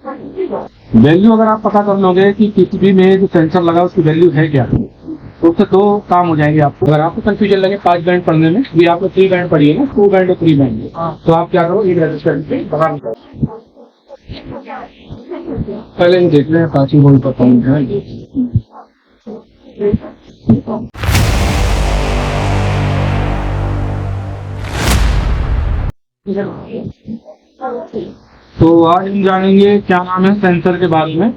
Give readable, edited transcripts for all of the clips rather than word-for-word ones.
Value अगर आप पता कर लोगे कि पीसीबी में जो सेंसर लगा उसकी वैल्यू है क्या, तो उससे दो काम हो जाएंगे आपको। अगर आपको कंफ्यूजन लगे 5 बैंड पढ़ने में, भी आपको 3 बैंड पढ़ी है ना, 2 बैंड और 3 बैंड, तो आप क्या करो, एक रजिस्टर पे बना लो। पहले ही देख रहे हैं पांच वोल्ट पर कौन है। तो आज हम जानेंगे क्या नाम है सेंसर के बारे में।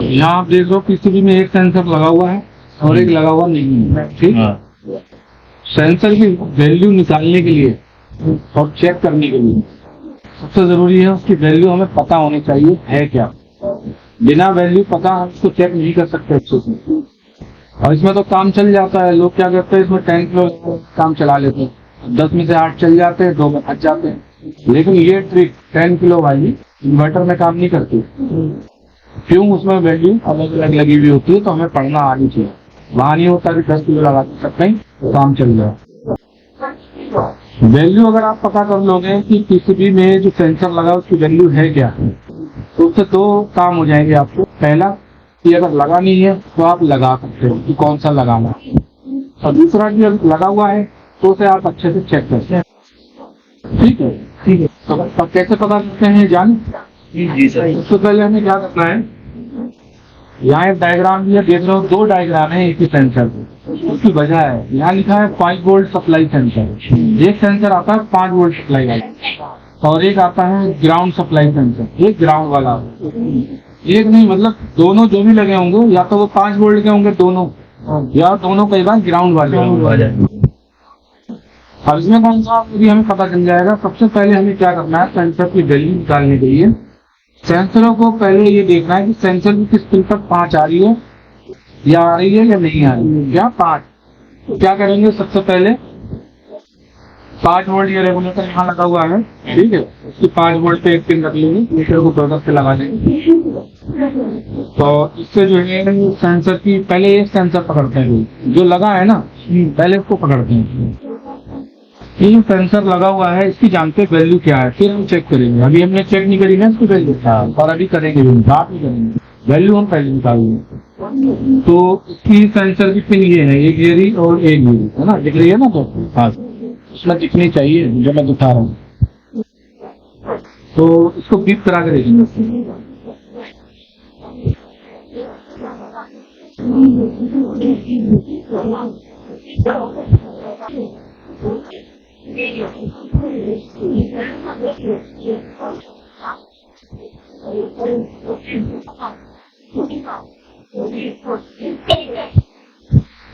यहाँ आप देख लो पीसीबी में एक सेंसर लगा हुआ है और एक लगा हुआ नहीं है, ठीक है। सेंसर की वैल्यू निकालने के लिए और चेक करने के लिए सबसे जरूरी है उसकी वैल्यू हमें पता होनी चाहिए है क्या। बिना वैल्यू पता हम उसको चेक नहीं कर सकते अच्छे से। और इसमें तो काम चल जाता है, लोग क्या करते हैं इसमें 10 किलो काम चला लेते हैं, 10 में से 8 चल जाते हैं, 2 में फंस जाते हैं। लेकिन ये ट्रिक 10 किलो वाली इन्वर्टर में काम नहीं करती। क्यों? उसमें वैल्यू अलग अलग लगी हुई होती है, तो हमें पढ़ना आनी चाहिए। वहां नहीं होता कि 10 किलो लगा सकते हैं तो काम चल जाए। वैल्यू अगर आप पता कर लोगे कि पीसीबी में जो सेंसर लगा उसकी वैल्यू है क्या, तो उससे दो काम हो जाएंगे आपको। पहला कि अगर लगा नहीं है तो आप लगा सकते हो कि कौन सा लगाना, और दूसरा कि अगर लगा हुआ है तो उसे आप अच्छे से चेक करते हैं। ठीक है, ठीक है। तो कैसे पता करते हैं जान? जी सर। सबसे पहले हमें क्या करना है, यहाँ एक डायग्राम दिया, देख रहे हो 2 डायग्राम है एक ही सेंसर की। उसकी वजह है यहाँ लिखा है 5 वोल्ट सप्लाई सेंसर। एक सेंसर आता है 5 वोल्ट सप्लाई वाला और एक आता है ग्राउंड सप्लाई सेंसर, एक ग्राउंड वाला। एक नहीं, मतलब दोनों जो भी लगे होंगे या तो वो 5 वोल्ट के होंगे दोनों, या दोनों कई बार ग्राउंड वाले होंगे। अब इसमें कौन सा भी हमें पता चल जाएगा। सबसे पहले हमें क्या करना है, सेंसर की वैल्यू निकालने के लिए सेंसरों को पहले ये देखना है कि सेंसर की किस पिन पर 5 आ रही है या आ रही है या नहीं आ रही है, क्या 5। तो क्या करेंगे, सबसे पहले 5 वोल्ट ये रेगुलेटर यहाँ लगा हुआ है, ठीक है। उसकी 5 वोल्ट पे एक पिन रख लेंगे, मीटर को ब्रदर पे लगा देंगे। तो इससे जो है सेंसर की पहले एक सेंसर पकड़ते हैं जो लगा है ना, पहले उसको पकड़ते हैं। ये सेंसर लगा हुआ है, इसकी जानते हैं वैल्यू क्या है, फिर हम चेक करेंगे। अभी हमने चेक नहीं करी ना इसकी वैल्यू, और अभी करेंगे, बात नहीं करेंगे, वैल्यू हम पहले निकालेंगे। तो इसकी सेंसर की पिन ये है, एक ये और एक ये है ना, दिख रही है ना, तो हाँ इसमें दिखनी चाहिए जो मैं दिखा रहा हूँ। तो इसको बीप करा के देखेंगे।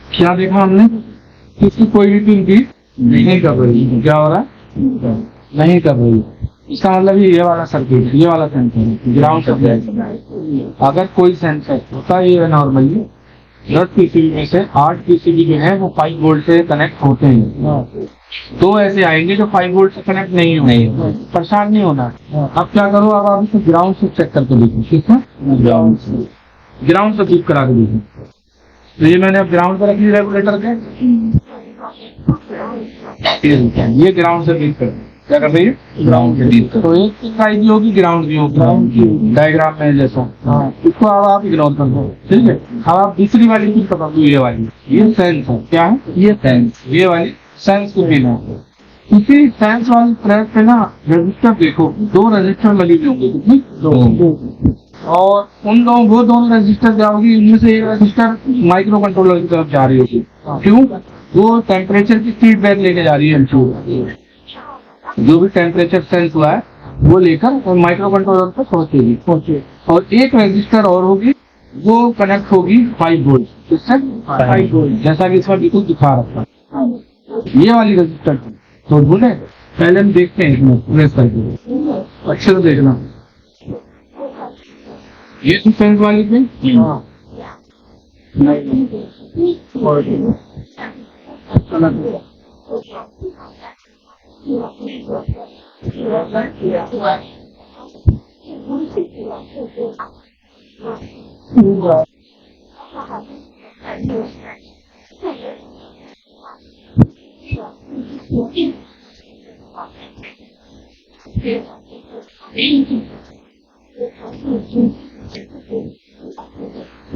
क्या देखा हमने, किसी कोई भी पिन की नहीं कर रही, क्या हो रहा है, नहीं कर रही। इसका मतलब ये वाला सर्किट, ये वाला सेंसर ग्राउंड सप्लाई। अगर कोई सेंसर होता है नॉर्मली 10 पीसीबी में से 8 पीसीबी जो है वो 5 वोल्ट से कनेक्ट होते हैं, तो ऐसे आएंगे जो 5 वोल्ट से कनेक्ट नहीं होंगे, परेशान नहीं होना। अब क्या करो, अब आप इसे ग्राउंड से चेक करके देखो, ठीक है, ग्राउंड से बीप करा के देखो। तो ये मैंने अब ग्राउंड पर रखी रेगुलेटर के, ये ग्राउंड से बीप कर, क्या कर रही है, ग्राउंड से बीप। तो एक साइड भी होगी, ग्राउंड भी होगी, डायग्राम में जैसा। इसको अब आप इग्नोर कर दो, ठीक है। अब आप दूसरी वाली चीज पकड़ लो, ये वाली, ये सेंस है, क्या है, ये सेंस, ये वाली सेंस की पिन है। इसी सेंस वाली ट्रैक पे ना रजिस्टर देखो, 2 रजिस्टर लगी हुई होंगी, कितनी, 2। और उन दोनों, वो दोनों रजिस्टर क्या होगी, इनमें से एक रजिस्टर माइक्रो कंट्रोलर की तरफ जा रही होगी। क्यों? वो टेम्परेचर की फीडबैक लेके जा रही है, जो भी टेम्परेचर सेंस हुआ है वो लेकर माइक्रो कंट्रोलर पर पहुंचेगी। और एक रजिस्टर और होगी, वो कनेक्ट होगी 5 वोल्ट, किससे, 5 वोल्ट, जैसा कि इसमें बिल्कुल दिखा रखा है, ये वाली रजिस्टर। तो ढूंढे, पहले हम देखते हैं इसमें प्रेस करके, अच्छे से देखना। ये सेंस वाली पिन,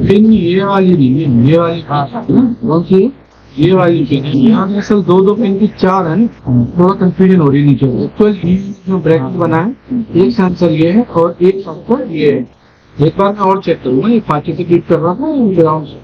नहीं, ये वाली नहीं है, ये वाली कौन सी है? ये वाली पिन है। यहाँ पे असल दो पिन की चार है ना, थोड़ा कंफ्यूजन हो रही नीचे। एक्चुअली जो ब्रैकेट बना है, एक सेंसर ये है और एक सेंसर ये है। एक बार मैं और चेक करूंगा, ये पार्टी से क्लिक कर रहा था ग्राउंड से।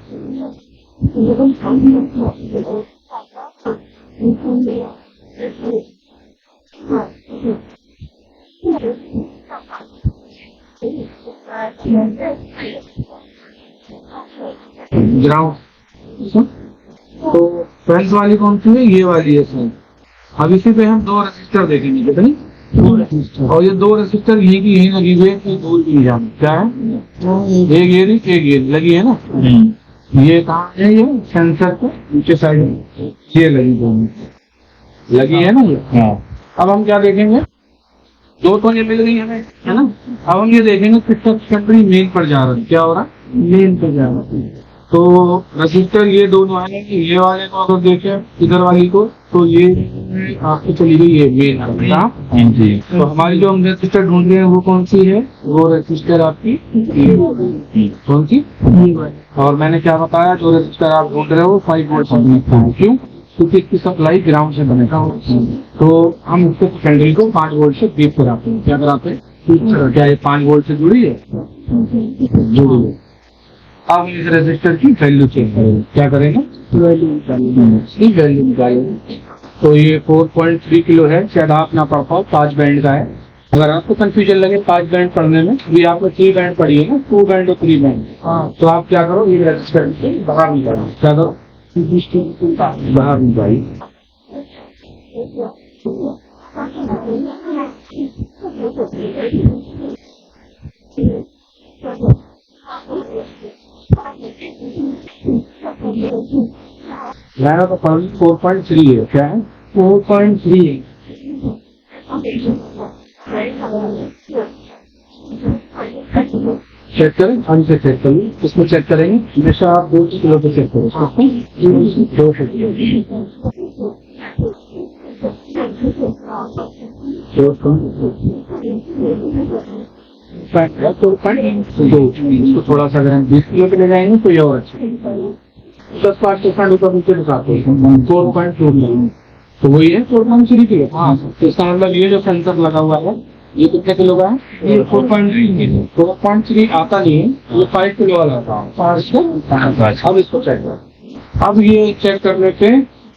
ग्राउंड तो फ्रेंड्स वाली कौन सी है? ये वाली है सर। अब इसी पे हम दो रजिस्टर देखेंगे कितनी, और ये दो रजिस्टर यही की यही लगी हुई है, कोई दूर भी नहीं जाना। क्या है? एक ये एक ये लगी है ना। ये कहाँ है? ये सेंसर के नीचे साइड में ये लगी दोनों लगी है ना ये। अब हम क्या देखेंगे? दो तो ये मिल गई हमें, है ना। अब हम ये देखेंगे कितना सेकेंडरी मेन पर जा रहा है। क्या हो रहा है? मेन पर जा रहा है। तो रजिस्टर ये दोनों आए, ये वाले को अगर देखें इधर वाली को, तो ये आपकी चली गई ये मेन जी। तो हमारी जो हम रजिस्टर ढूंढ रहे हैं वो कौन सी है? वो रजिस्टर आपकी कौन सी? और मैंने क्या बताया, जो रजिस्टर आप ढूंढ रहे हो 5 वोल्ट से। क्यों? क्योंकि इसकी सप्लाई ग्राउंड से बनेगा। तो हम उसके सेकेंडरी को 5 वोल्ट से ब्रीफ कराते हैं। क्या कराते हैं? क्या ये 5 वोल्ट से जुड़ी है? जुड़ी है। अब इस रजिस्टर की वैल्यू चेंज करेंगे। क्या करेंगे? वैल्यू निकालेंगे। तो ये 4.3 किलो है। शायद आप ना पढ़ पाओ, 5 बैंड का है। अगर आपको कंफ्यूजन लगे 5 बैंड पढ़ने में, भी आपको 3 बैंड पढ़ी है ना, 2 बैंड और 3 बैंड। तो आप क्या करो, ये रजिस्टर बाहर निकालो। क्या करो? बाहर निकालिए। मैंने तो पढ़ 4.3 है। क्या है? 4.3 है। चेक करें, हम से चेक करेंगे। इसमें चेक करेंगे हमेशा आप 2 किलो पे चेक करें। 2 इसको थोड़ा सा अगर हम 20 किलो पे ले जाएंगे तो ये और अच्छा 10-5% ऊपर नीचे दिखाते हैं। 4.2 तो वही है 4.3 किलो। हाँ, तो इसका मतलब ये जो सेंसर लगा हुआ है ये कितने किलो का है? ये 4.3 किलो। 4.3 आता नहीं है, ये 5 किलो वाला था। अब इसको चेक करें। अब ये चेक करने पे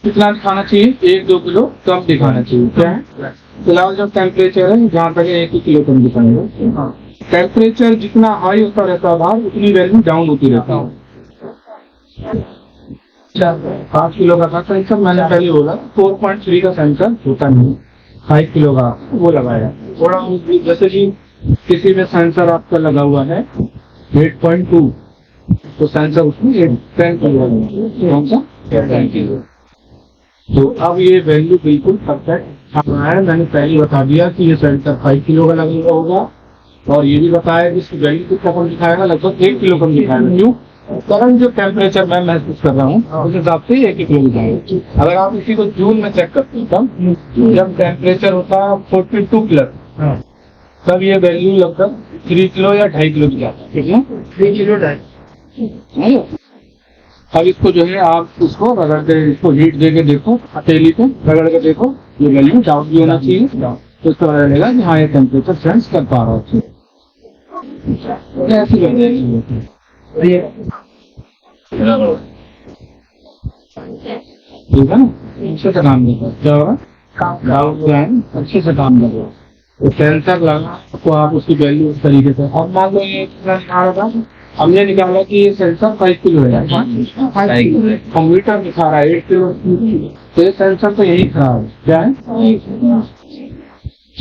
कितना दिखाना चाहिए? 1-2 किलो कम दिखाना चाहिए। क्या है? फिलहाल जो टेम्परेचर है जहाँ तक 1 किलो कम दिखाएगा। टेम्परेचर जितना हाई होता रहता है बाहर, उतनी वैल्यू डाउन होती रहती है। 5 किलो का था सेंसर, मैंने पहले बोला 4.3 का सेंसर होता नहीं, 5 किलो का वो लगाया। थोड़ा जैसे कि किसी में सेंसर आपका लगा हुआ है 8.2, तो सेंसर उसमें 10 किलो कौन सा? 10 किलो। तो अब ये वैल्यू बिल्कुल परफेक्ट है। मैंने पहले बता दिया कि ये सेंसर 5 किलो का लगा होगा, और ये भी बताया कि इसकी वैल्यू कितना कम दिखाएगा, लगभग 1 किलो कम दिखाएगा। क्यों? करंट जो टेम्परेचर मैं महसूस कर रहा हूँ उस हिसाब से 1 किलो दिखाएगा। अगर आप इसी को जून में चेक करते हैं, जब टेम्परेचर होता है 42 प्लस, तब ये वैल्यू लगभग 3 किलो या 2.5 किलो की जाता है। कितना? 3 किलो 2.5। अब इसको जो है आप इसको रगड़ के, इसको हीट दे के देखो, हथेली पे रगड़ के देखो, ये वैल्यू डाउन भी होना चाहिए। तो इसको पता चलेगा कि हाँ ये टेम्परेचर सेंस कर पा रहा है। ऐसी वैल्यू ठीक है ना, अच्छे से काम देगा। क्या होगा? डाउन प्लान अच्छे से काम करेगा। तो सेंसर लगा तो आप उसकी वैल्यू उस तरीके से, और मान लो ये हमने निकाला कि ये सेंसर 5 किलो है, कंप्यूटर दिखा रहा है 8 किलो, तो ये सेंसर तो यही खराब है। क्या है?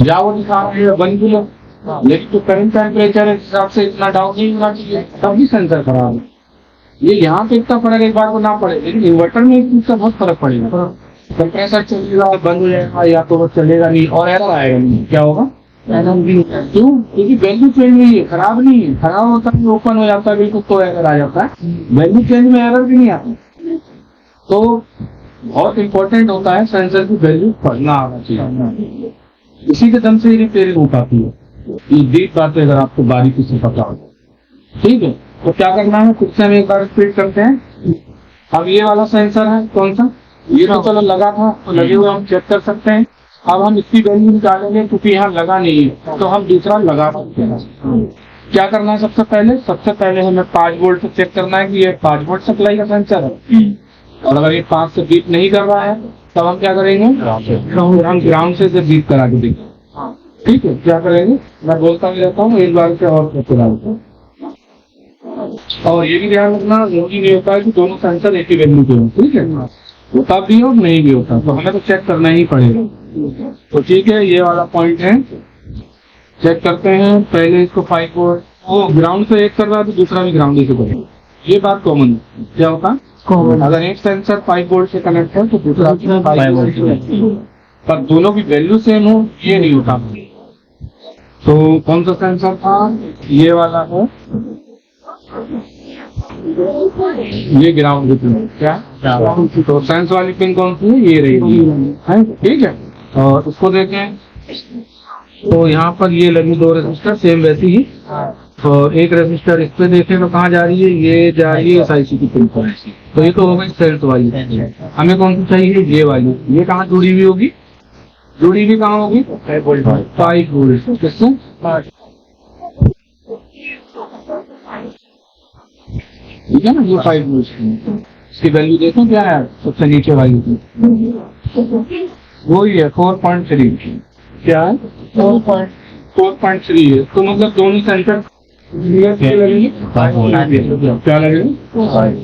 या वो दिखा रहा है 1 किलो, लेकिन तो करंट टेम्परेचर के हिसाब से इतना डाउन नहीं होना चाहिए, तभी सेंसर खराब है। ये यहाँ पे इतना फर्क एक बार को ना पड़े, लेकिन इन्वर्टर में इस चीज का बहुत फर्क पड़ेगा। कंप्रेसर चलेगा, बंद हो जाएगा, या तो वो चलेगा नहीं और एरर आएगा नहीं। क्या होगा? एरर भी। क्यों? क्योंकि वैल्यू चेंज नहीं है, खराब नहीं है। खराब होता है ओपन हो जाता है बिल्कुल, तो एरर आ जाता है। वैल्यू चेंज में एरर भी नहीं आता। तो बहुत इंपॉर्टेंट होता है सेंसर की वैल्यू पढ़ना आना चाहिए। इसी के दम से ही रिपेयरिंग हो पाती है। ये डीप बात है अगर आपको बारीकी से पता हो। ठीक है, तो क्या करना है, खुद से हम एक बार रिपीट करते हैं। अब ये वाला सेंसर है कौन सा, ये तो चलो लगा था तो लगे हुए हम चेक कर सकते हैं। अब हम इसकी वैल्यू निकालेंगे क्योंकि यहाँ लगा नहीं है, तो हम दूसरा लगा सकते हैं। क्या करना है, सबसे पहले हमें 5 वोल्ट से चेक करना है कि ये 5 वोल्ट सप्लाई का सेंसर है। और अगर ये 5 से बीट नहीं कर रहा है तब हम क्या करेंगे, हम ग्राउंड से इसे बीट करा के देंगे। ठीक है, क्या करेंगे, मैं बोलता भी रहता हूँ, एक बार से और करते रहता हूँ। और ये भी ध्यान रखना जरूरी नहीं होता है कि दोनों सेंसर एक ही वैल्यू के हों। ठीक है, होता भी हो नहीं भी होता, तो हमें तो चेक करना ही पड़ेगा। तो ठीक है, ये वाला पॉइंट है, चेक करते हैं। पहले इसको 5 वोल्ट, वो ग्राउंड से एक कर रहा है तो दूसरा भी ग्राउंड से करेगा। ये बात कॉमन है। क्या होता, अगर एक सेंसर 5 वोल्ट से कनेक्ट है तो दूसरा 5 वोल्ट से, पर दोनों की वैल्यू सेम हो ये नहीं होता। तो कौन सा सेंसर था, ये वाला है, ये ग्राउंड की पिन। क्या, तो सेंस वाली पिन कौन सी है, ये रही है। ठीक है, और उसको देखें तो यहाँ पर ये लगी 2 रेजिस्टर सेम वैसी ही। तो एक रेजिस्टर इस पे देखें तो कहाँ जा रही है, ये जा रही है SiC की पिन पर। तो ये तो हो गई सेंस वाली। हमें कौन सी चाहिए, ये वाली। ये कहाँ जुड़ी हुई होगी, जुड़ी हुई कहाँ होगी, 5 वोल्ट। किससे, ठीक है ना, ये 5 वोल्ट। इसकी वैल्यू देखो क्या है, सबसे नीचे वाली की वही है 4.3। क्या है, 4.3 है। तो मतलब दोनों सेंसर क्या लगेगी, क्या लगेगी,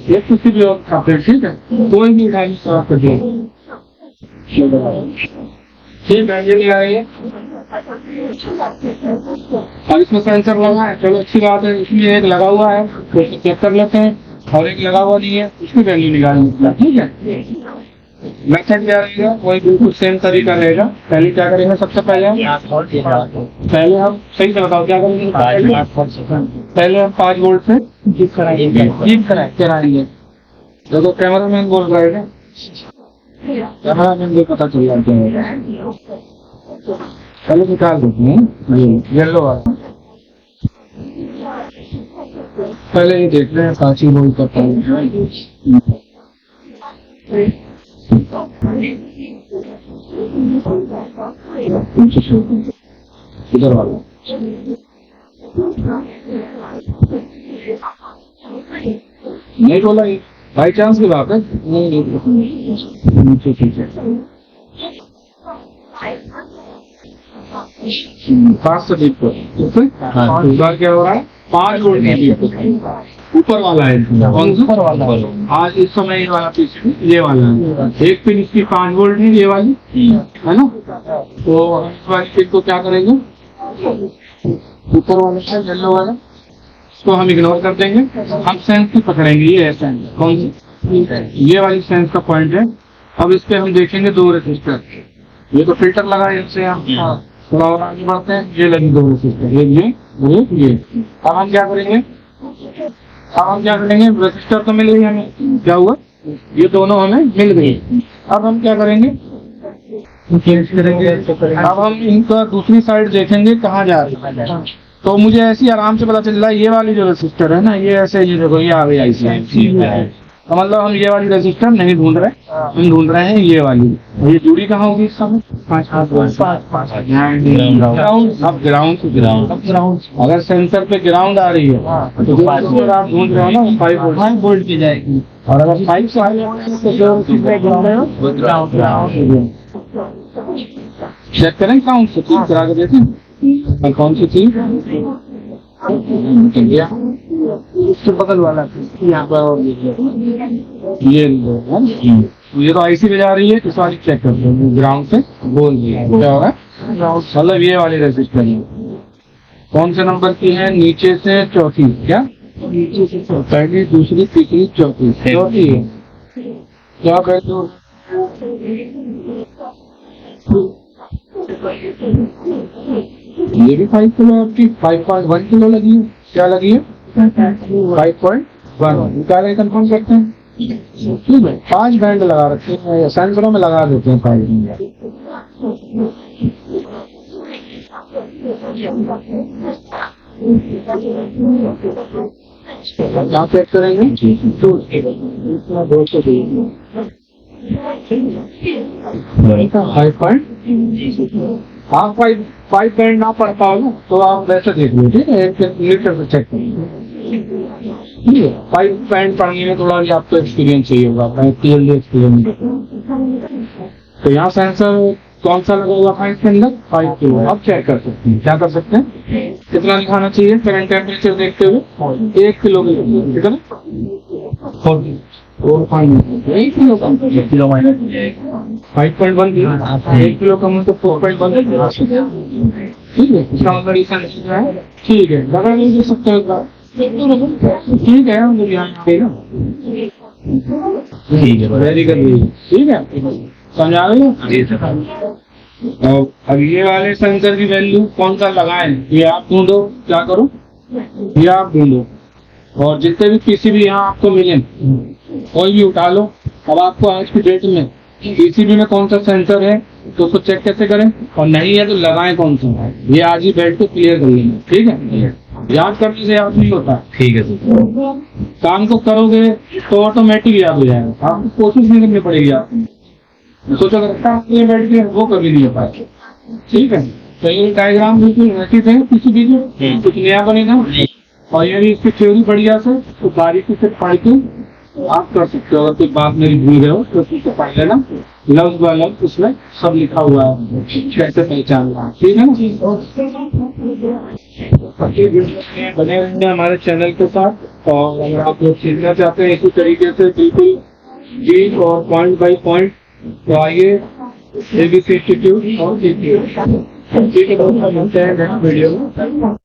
एक किसी भी और। ठीक है, कोई भी वैल्यू साफ कर दिए। ठीक है, ये आ रही है। और इसमें सेंसर लगा है, चलो अच्छी बात है। इसमें एक लगा हुआ है तो चेक कर लेते हैं, और एक लगा हुआ नहीं है, उसकी वैल्यू निकालेंगे। ठीक है, मेथड क्या रहेगा, वही बिल्कुल सेम तरीका रहेगा। पहले क्या करेंगे, सबसे पहले हम सही से बताओ क्या करेंगे, पहले हम 5 वोल्ट से कराएंगे। देखो कैमरा मैन बोल रहा है, कैमरा मैन को पता चल जाता है। पहले निकाल देते हैं येलो वाला, पहले ये देख रहे हैं 5 वोल्ट का पॉइंट। इधर वाला नहीं बोला, बाई चांस की बात है। नीचे ठीक है, 5 से बीट पर इस बार क्या हो रहा है, 5 वोल्ट की बीट पर ऊपर वाला है। कौन सा, ऊपर वाला आज इस समय ये वाला पीछे ये वाला है। एक पिन इसकी 5 वोल्ट है, ये वाली है ना। तो इस वाली पिन को क्या करेंगे, ऊपर वाला है येलो वाला, इसको हम इग्नोर कर देंगे। हम सेंस की पकड़ेंगे, ये है सेंस, कौन सी, ये वाली सेंस का पॉइंट है। अब इस पे हम देखेंगे 2 रेजिस्टर, ये तो फिल्टर लगा है इनसे। यहाँ थोड़ा और आगे बढ़ते हैं, ये लगी 2 रेजिस्टर, ये। अब हम क्या करेंगे, रेजिस्टर तो मिल गई हमें, क्या हुआ, ये दोनों हमें मिल गई। अब हम क्या करेंगे, अब हम इनका दूसरी साइड देखेंगे कहाँ जा रही है। तो मुझे ऐसी आराम से पता चल रहा है, ये वाली जो रेजिस्टर है ना, ये ऐसे, ये देखो ये आ गई ऐसी। तो मतलब हम ये वाली रेजिस्टर नहीं ढूंढ रहे, हम ढूंढ रहे हैं ये वाली। ये जुड़ी कहाँ होगी इस समय, 5 ग्राउंड। अगर सेंसर पे ग्राउंड आ रही है तो आप ढूंढ रहे हो ना 5 वोल्ट की जाएगी। और अगर 5 से चेक करें काउंट से, ठीक करा के देखें कौन सी थी, इसके बगल वाला यहाँ पर ये तो आईसी पे जा रही है, इस वाली चेक करते हैं ग्राउंड से बोल दिया क्या होगा, मतलब ये वाली रेजिस्टर कौन से नंबर की है, नीचे से चौथी, क्या नीचे से पहली दूसरी तीसरी चौथी है, क्या कहते हो, ये भी 5 किलो आपकी 5.1 किलो लगी है, क्या लगी है 5.1 निकाले, कंफर्म करते हैं। ठीक है, 5 बैंड लगा रखते हैं, सेंसरों में लगा देते हैं 5 बैंड। क्या चेक करेंगे? 5.5 आप 5 ना पढ़ पाओ ना तो आप वैसे देख लो, ठीक है, 1 लीटर से चेक करेंगे। ठीक है, 5 पढ़ने में थोड़ा भी आपको एक्सपीरियंस चाहिए होगा, क्लियरली एक्सपीरियंस। तो यहाँ सेंसर कौन सा लगा हुआ 5 के अंदर? 5 किलो। आप चेक कर सकते हैं, क्या कर सकते हैं, कितना दिखाना चाहिए करंट टेम्परेचर देखते हुए? 1 किलो, ठीक है ना, 1 किलो कम, 1 किलो माइनस 5.1, 1 किलो कम तो 4.1, ठीक है, इसका मतलब ये सेंसर जो है, ठीक है, लगा नहीं दे सकते, ठीक है, हम यहाँ पे ना, ठीक है, वेरी गुड, ठीक है, समझा रहे हो? जी सर। अब ये वाले सेंसर की वैल्यू कौन सा लगाएं, ये आप ढूंढो, क्या करो, ये आप ढूंढो, और जितने भी पीसीबी यहाँ आपको मिले कोई भी उठा लो। अब आपको आज की डेट में पीसीबी में कौन सा सेंसर है तो उसको चेक कैसे करें, और नहीं है तो लगाएं कौन सा, ये आज ही बैठ के क्लियर कर लेंगे, ठीक है, याद करने से याद नहीं होता, ठीक है सर, काम को करोगे तो ऑटोमेटिक याद हो जाएगा, आपको कोशिश नहीं करनी पड़ेगी, आप सोचो बैठ के वो कभी नहीं हो पाए, ठीक है। तो ये डायग्राम बिल्कुल ऐसी थे पीसीबी में, कुछ नया बनेगा, और यदि इसकी थ्योरी बढ़िया से तो बारीकी से पढ़ के आप कर सकते हो, अगर कोई बात मेरी भूल रहे हो तो उसको पढ़ लेना, लफ्ज ब लफ्ज उसमें सब लिखा हुआ है, कैसे पहचानना, ठीक है ना। बने रहेंगे हमारे चैनल के साथ, और अगर आप लोग सीखना चाहते हैं इसी तरीके से बिल्कुल डीप और पॉइंट बाई पॉइंट, तो आइए ABC इंस्टीट्यूट और सीखिए, ठीक है, मिलते हैं नेक्स्ट वीडियो में।